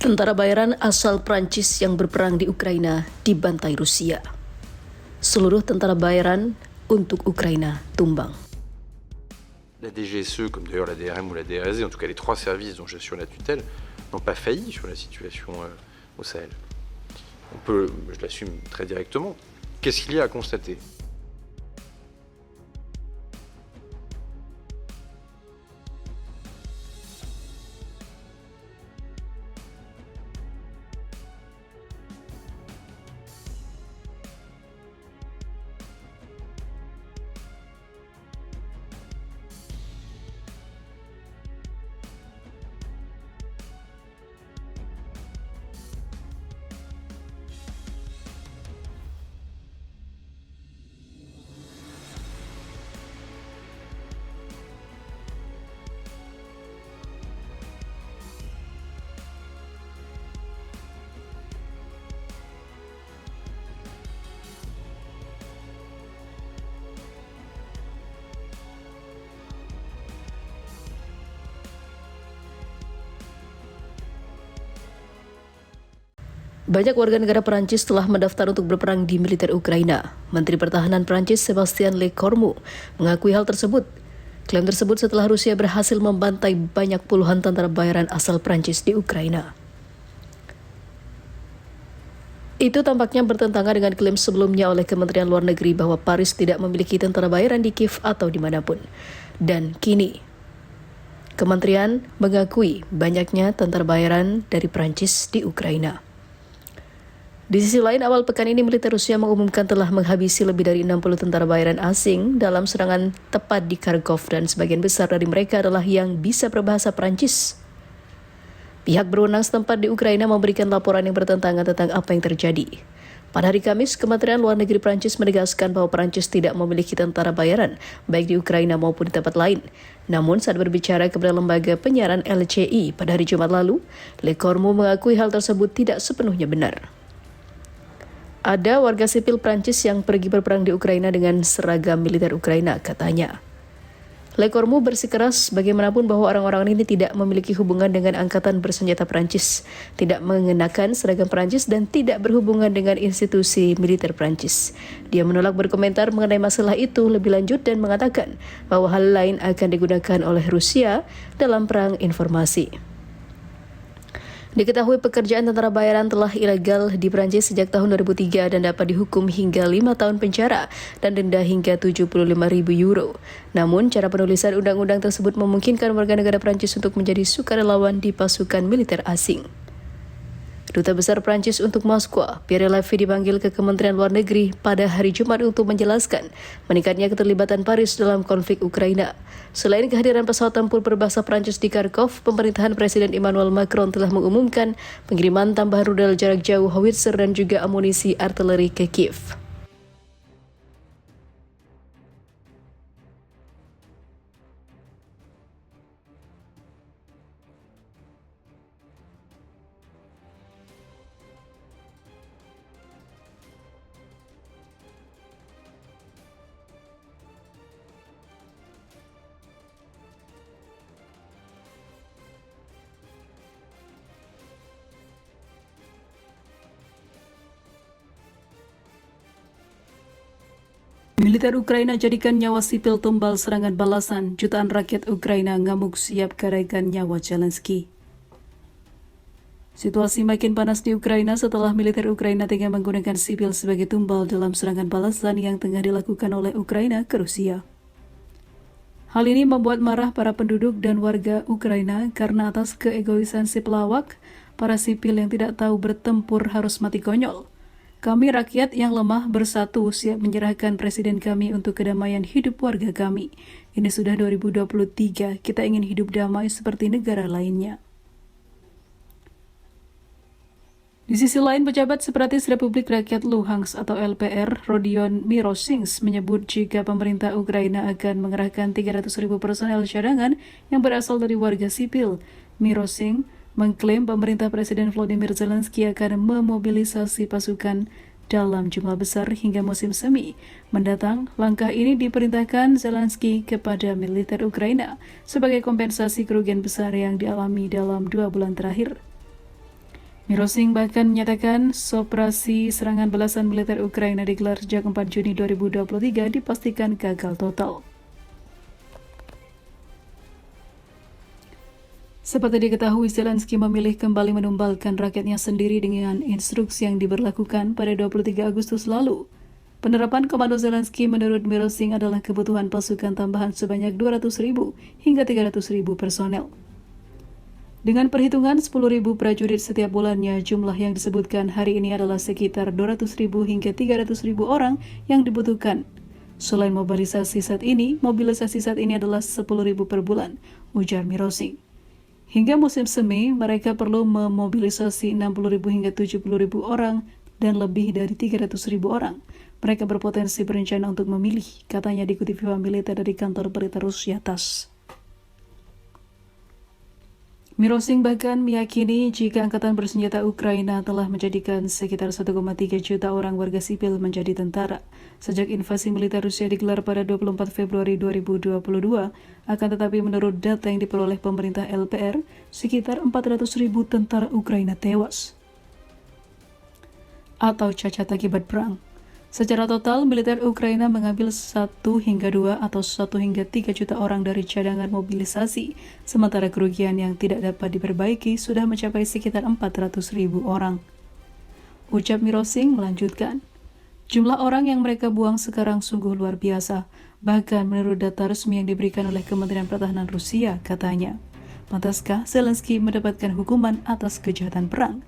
Tentara bayaran asal Prancis yang berperang di Ukraina dibantai Rusia. Seluruh tentara bayaran untuk Ukraina tumbang. La DGSE, comme d'ailleurs la DRM ou la DRSE, en tout cas les trois services dont j'assure la tutelle, n'ont pas failli sur la situation au Sahel. Je l'assume très directement. Qu'est-ce qu'il y a à constater ? Banyak warga negara Perancis telah mendaftar untuk berperang di militer Ukraina. Menteri Pertahanan Perancis Sébastien Lecornu mengakui hal tersebut. Klaim tersebut setelah Rusia berhasil membantai banyak puluhan tentara bayaran asal Perancis di Ukraina. Itu tampaknya bertentangan dengan klaim sebelumnya oleh Kementerian Luar Negeri bahwa Paris tidak memiliki tentara bayaran di Kiev atau dimanapun. Dan kini, Kementerian mengakui banyaknya tentara bayaran dari Perancis di Ukraina. Di sisi lain, awal pekan ini militer Rusia mengumumkan telah menghabisi lebih dari 60 tentara bayaran asing dalam serangan tepat di Kharkov dan sebagian besar dari mereka adalah yang bisa berbahasa Perancis. Pihak berwenang setempat di Ukraina memberikan laporan yang bertentangan tentang apa yang terjadi. Pada hari Kamis, Kementerian Luar Negeri Perancis menegaskan bahwa Perancis tidak memiliki tentara bayaran, baik di Ukraina maupun di tempat lain. Namun saat berbicara kepada lembaga penyiaran LCI pada hari Jumat lalu, Lecornu mengakui hal tersebut tidak sepenuhnya benar. Ada warga sipil Prancis yang pergi berperang di Ukraina dengan seragam militer Ukraina, katanya. Lecornu bersikeras bagaimanapun bahwa orang-orang ini tidak memiliki hubungan dengan angkatan bersenjata Prancis, tidak mengenakan seragam Prancis dan tidak berhubungan dengan institusi militer Prancis. Dia menolak berkomentar mengenai masalah itu lebih lanjut dan mengatakan bahwa hal lain akan digunakan oleh Rusia dalam perang informasi. Diketahui pekerjaan tentara bayaran telah ilegal di Prancis sejak tahun 2003 dan dapat dihukum hingga 5 tahun penjara dan denda hingga 75.000 euro. Namun, cara penulisan undang-undang tersebut memungkinkan warga negara Prancis untuk menjadi sukarelawan di pasukan militer asing. Duta Besar Prancis untuk Moskwa, Pierre Levy, dipanggil ke Kementerian Luar Negeri pada hari Jumat untuk menjelaskan meningkatnya keterlibatan Paris dalam konflik Ukraina. Selain kehadiran pesawat tempur berbahasa Prancis di Kharkov, pemerintahan Presiden Emmanuel Macron telah mengumumkan pengiriman tambahan rudal jarak jauh howitzer dan juga amunisi artileri ke Kiev. Militer Ukraina jadikan nyawa sipil tumbal serangan balasan. Jutaan rakyat Ukraina ngamuk siap garaikan nyawa Zelensky. Situasi makin panas di Ukraina setelah militer Ukraina tengah menggunakan sipil sebagai tumbal dalam serangan balasan yang tengah dilakukan oleh Ukraina ke Rusia. Hal ini membuat marah para penduduk dan warga Ukraina karena atas keegoisan si pelawak, para sipil yang tidak tahu bertempur harus mati konyol. Kami rakyat yang lemah bersatu siap menyerahkan presiden kami untuk kedamaian hidup warga kami. Ini sudah 2023, kita ingin hidup damai seperti negara lainnya. Di sisi lain, pejabat separatis Republik Rakyat Luhansk atau LPR, Rodion Mirosings, menyebut jika pemerintah Ukraina akan mengerahkan 300.000 personel cadangan yang berasal dari warga sipil. Mirosings mengklaim pemerintah Presiden Volodymyr Zelensky akan memobilisasi pasukan dalam jumlah besar hingga musim semi mendatang. Langkah ini diperintahkan Zelensky kepada militer Ukraina sebagai kompensasi kerugian besar yang dialami dalam 2 bulan terakhir. Mirosing bahkan menyatakan operasi serangan belasan militer Ukraina digelar sejak 4 Juni 2023 dipastikan gagal total. Seperti diketahui, Zelensky memilih kembali menumbalkan rakyatnya sendiri dengan instruksi yang diberlakukan pada 23 Agustus lalu. Penerapan komando Zelensky menurut Mirosing adalah kebutuhan pasukan tambahan sebanyak 200.000 hingga 300.000 personel. Dengan perhitungan 10.000 prajurit setiap bulannya, jumlah yang disebutkan hari ini adalah sekitar 200.000 hingga 300.000 orang yang dibutuhkan. Selain mobilisasi saat ini adalah 10.000 per bulan, ujar Mirosing. Hingga musim semi, mereka perlu memobilisasi 60.000 hingga 70.000 orang dan lebih dari 300.000 orang. Mereka berpotensi berencana untuk memilih, katanya dikutip Viva Militer dari kantor berita Rusia TASS. Mirosing bahkan meyakini jika Angkatan Bersenjata Ukraina telah menjadikan sekitar 1,3 juta orang warga sipil menjadi tentara. Sejak invasi militer Rusia digelar pada 24 Februari 2022, akan tetapi menurut data yang diperoleh pemerintah LPR, sekitar 400.000 tentara Ukraina tewas atau cacat akibat perang. Secara total, militer Ukraina mengambil 1 hingga 2 atau 1 hingga 3 juta orang dari cadangan mobilisasi, sementara kerugian yang tidak dapat diperbaiki sudah mencapai sekitar 400.000 orang. Ucap Mirosing melanjutkan, jumlah orang yang mereka buang sekarang sungguh luar biasa, bahkan menurut data resmi yang diberikan oleh Kementerian Pertahanan Rusia, katanya. Pantaskah Zelensky mendapatkan hukuman atas kejahatan perang?